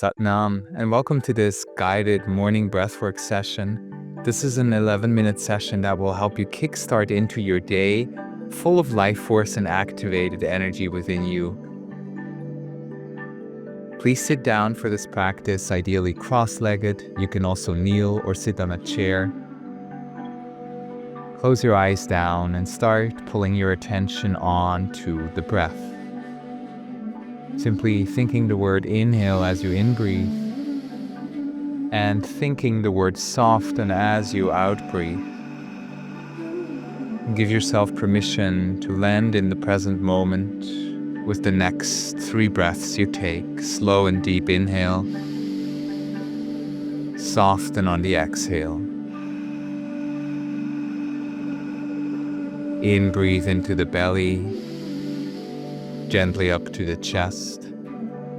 Satnam, and welcome to this guided morning breathwork session. This is an 11-minute session that will help you kickstart into your day full of life force and activated energy within you. Please sit down for this practice, ideally cross-legged. You can also kneel or sit on a chair. Close your eyes down and start pulling your attention on to the breath. Simply thinking the word inhale as you in-breathe and thinking the word soften as you out-breathe. Give yourself permission to land in the present moment with the next 3 breaths you take. Slow and deep inhale. Soften on the exhale. In-breathe into the belly. Gently up to the chest.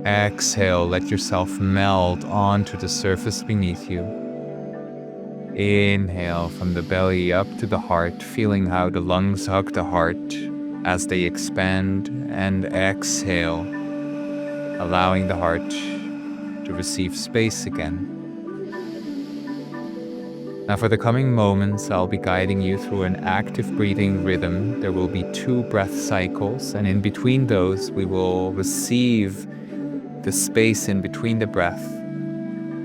Exhale, let yourself melt onto the surface beneath you. Inhale from the belly up to the heart, feeling how the lungs hug the heart as they expand, and exhale, allowing the heart to receive space again. Now for the coming moments, I'll be guiding you through an active breathing rhythm. There will be 2 breath cycles, and in between those, we will receive the space in between the breath.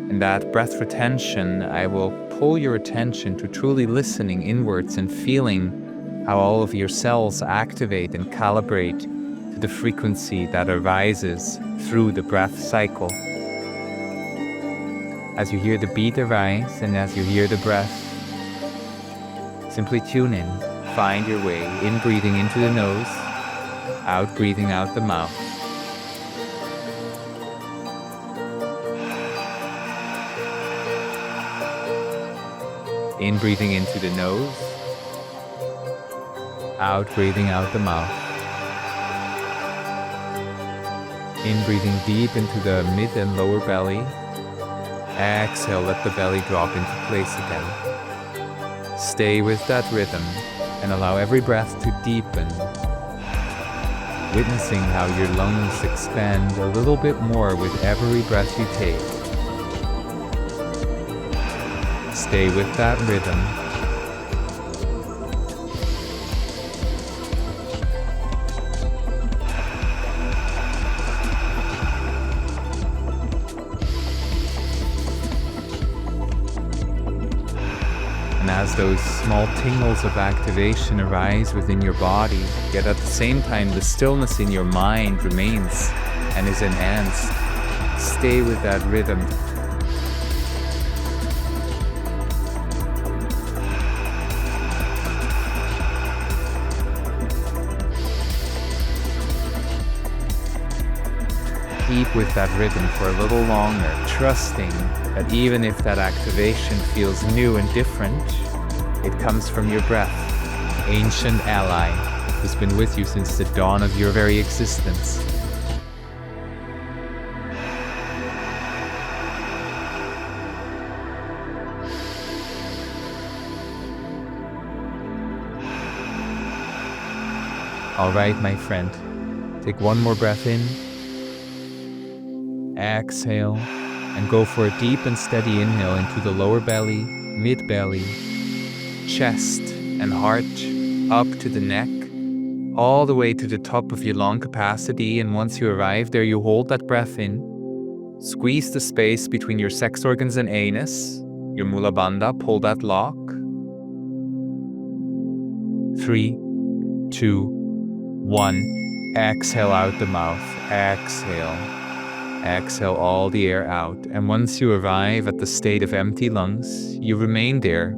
In that breath retention, I will pull your attention to truly listening inwards and feeling how all of your cells activate and calibrate to the frequency that arises through the breath cycle. As you hear the beat arise and as you hear the breath, simply tune in, find your way, in breathing into the nose, out breathing out the mouth. In breathing into the nose, out breathing out the mouth. In breathing deep into the mid and lower belly. Exhale, let the belly drop into place again. Stay with that rhythm and allow every breath to deepen, witnessing how your lungs expand a little bit more with every breath you take. Stay with that rhythm. And as those small tingles of activation arise within your body, yet at the same time the stillness in your mind remains and is enhanced, stay with that rhythm. Keep with that rhythm for a little longer, trusting that even if that activation feels new and different, it comes from your breath, ancient ally who's been with you since the dawn of your very existence. All right, my friend, take one more breath in. Exhale and go for a deep and steady inhale into the lower belly, mid-belly, chest and heart, up to the neck, all the way to the top of your lung capacity. And once you arrive there, you hold that breath in. Squeeze the space between your sex organs and anus, your mula bandha, pull that lock. 3, 2, 1. Exhale out the mouth. Exhale. Exhale all the air out, and once you arrive at the state of empty lungs, you remain there,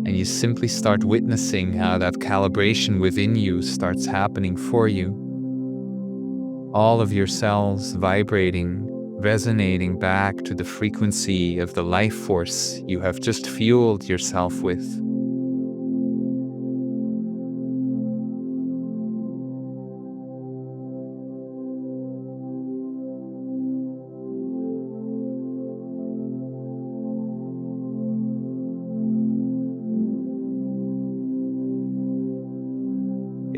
and you simply start witnessing how that calibration within you starts happening for you. All of your cells vibrating, resonating back to the frequency of the life force you have just fueled yourself with.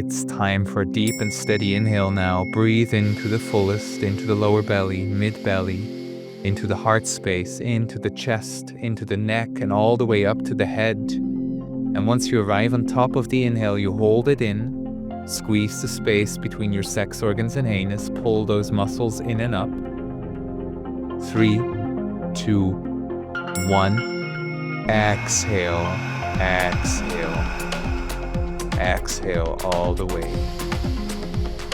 It's time for a deep and steady inhale now. Breathe in to the fullest, into the lower belly, mid-belly. into the heart space, into the chest, into the neck, and all the way up to the head. And once you arrive on top of the inhale, you hold it in, squeeze the space between your sex organs and anus, pull those muscles in and up. 3, 2, 1. Exhale, exhale, exhale all the way.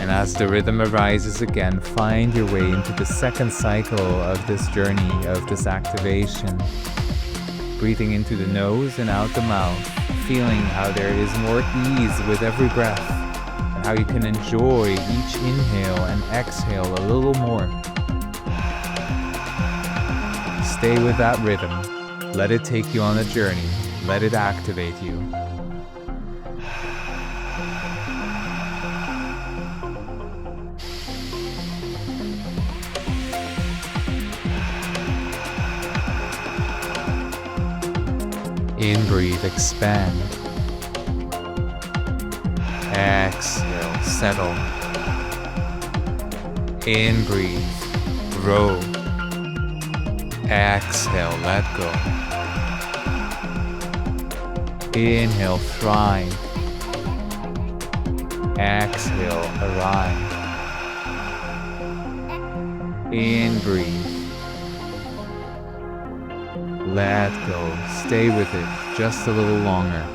And as the rhythm arises again, find your way into the second cycle of this journey, of this activation. Breathing into the nose and out the mouth, feeling how there is more ease with every breath, and how you can enjoy each inhale and exhale a little more. Stay with that rhythm. Let it take you on a journey. Let it activate you. In, breathe, expand. Exhale, settle. In, breathe, grow. Exhale, let go. Inhale, thrive. Exhale, arrive. In, breathe. Let go. Stay with it just a little longer.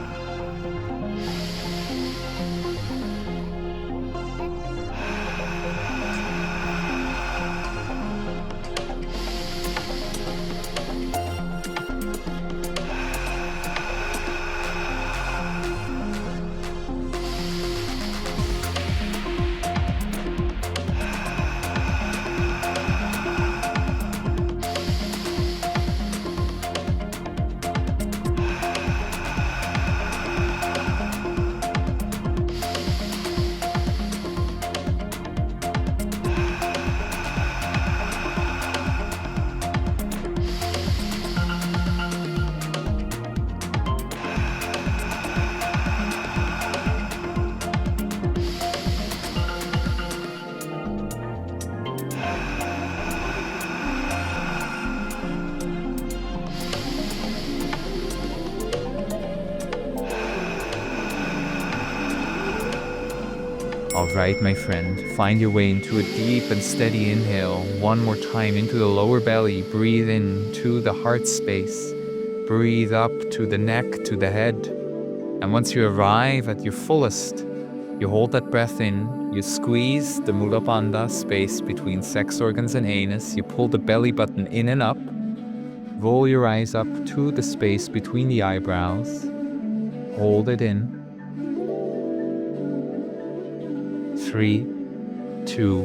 Alright, my friend, find your way into a deep and steady inhale. One more time into the lower belly. Breathe in to the heart space. Breathe up to the neck, to the head. And once you arrive at your fullest, you hold that breath in. You squeeze the Mula Bandha space between sex organs and anus. You pull the belly button in and up. Roll your eyes up to the space between the eyebrows. Hold it in. 3, 2,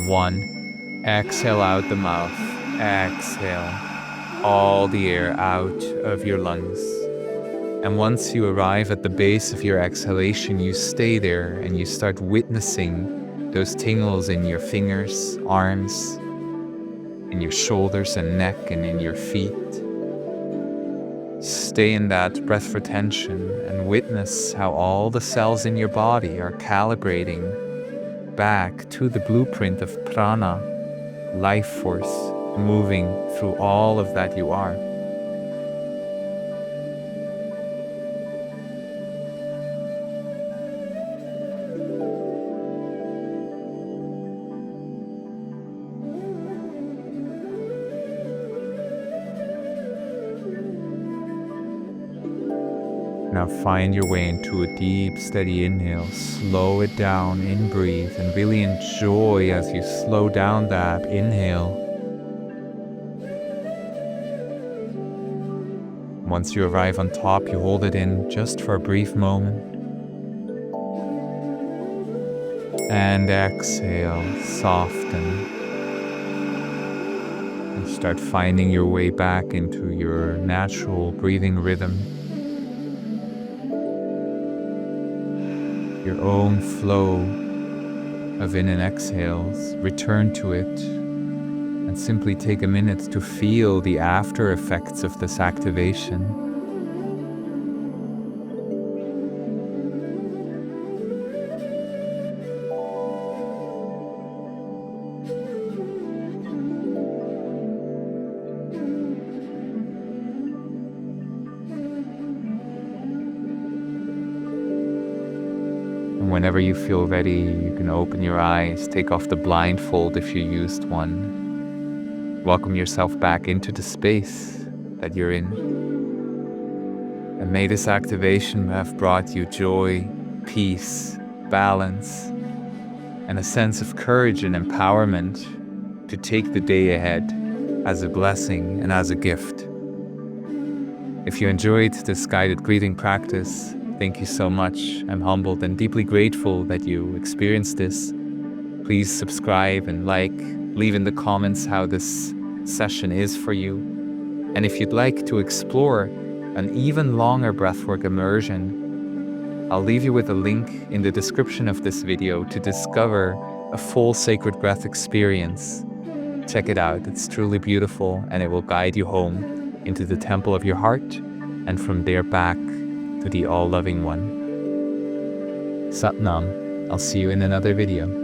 1. Exhale out the mouth. Exhale all the air out of your lungs. And once you arrive at the base of your exhalation, you stay there and you start witnessing those tingles in your fingers, arms, in your shoulders and neck, and in your feet. Stay in that breath retention and witness how all the cells in your body are calibrating back to the blueprint of prana, life force, moving through all of that you are. Now find your way into a deep, steady inhale. Slow it down, in, breathe, and really enjoy as you slow down that inhale. Once you arrive on top, you hold it in just for a brief moment. And exhale, soften. And start finding your way back into your natural breathing rhythm. Your own flow of in and exhales. Return to it and simply take a minute to feel the after effects of this activation. whenever you feel ready, you can open your eyes, take off the blindfold if you used one. Welcome yourself back into the space that you're in. And may this activation have brought you joy, peace, balance, and a sense of courage and empowerment to take the day ahead as a blessing and as a gift. If you enjoyed this guided breathing practice, thank you so much. I'm humbled and deeply grateful that you experienced this. Please subscribe and leave in the comments how this session is for you. And if you'd like to explore an even longer breathwork immersion, I'll leave you with a link in the description of this video to discover a full sacred breath experience. Check it out, it's truly beautiful, and it will guide you home into the temple of your heart, and from there back to the all-loving one. Sat Nam. I'll see you in another video.